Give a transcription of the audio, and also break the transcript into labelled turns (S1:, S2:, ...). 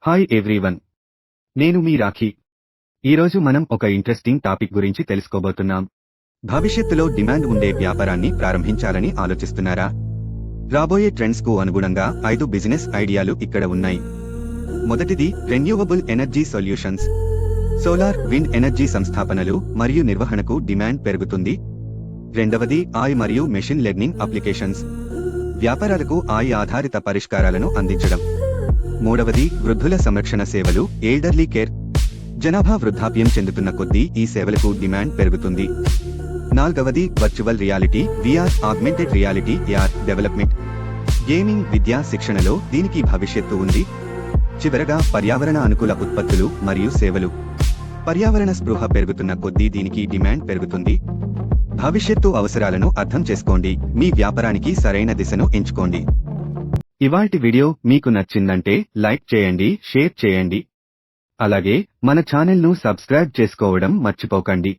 S1: Hi everyone, నేను మీ రాఖీ. ఈరోజు మనం ఒక ఇంట్రెస్టింగ్ టాపిక్ గురించి తెలుసుకోబోతున్నాం. భవిష్యత్తులో డిమాండ్ ఉండే వ్యాపారాన్ని ప్రారంభించాలని ఆలోచిస్తున్నారా? రాబోయే ట్రెండ్స్ కు అనుగుణంగా 5 బిజినెస్ ఐడియాలు ఇక్కడ ఉన్నాయి. మొదటిది renewable energy solutions. Solar, wind energy సంస్థాపనలు మరియు నిర్వహణకు డిమాండ్ పెరుగుతుంది. రెండవది AI మరియు మెషిన్ లెర్నింగ్ అప్లికేషన్స్. వ్యాపారాలకు AI ఆధారిత పరిష్కారాలను అందించడం. మూడవది వృద్ధుల సంరక్షణ సేవలు, ఎల్డర్లీ కేర్. జనాభా వృద్ధాప్యం చెందుతున్న కొద్దీ ఈ సేవలకు డిమాండ్ పెరుగుతుంది. నాల్గవది virtual reality, VR, augmented reality, AR development. Gaming, విద్యా శిక్షణలో దీనికి భవిష్యత్తు ఉంది. చివరగా పర్యావరణ అనుకూల ఉత్పత్తులు మరియు సేవలు. పర్యావరణ స్పృహ పెరుగుతున్న కొద్దీ దీనికి డిమాండ్ పెరుగుతుంది. భవిష్యత్తు అవసరాలను అర్థం చేసుకోండి, మీ వ్యాపారానికి సరైన దిశను ఎంచుకోండి. ఇవాల్టి వీడియో మీకు నచ్చిందంటే లైక్ చేయండి, షేర్ చేయండి. అలాగే మన ఛానల్ను సబ్స్క్రైబ్ చేసుకోవడం మర్చిపోకండి.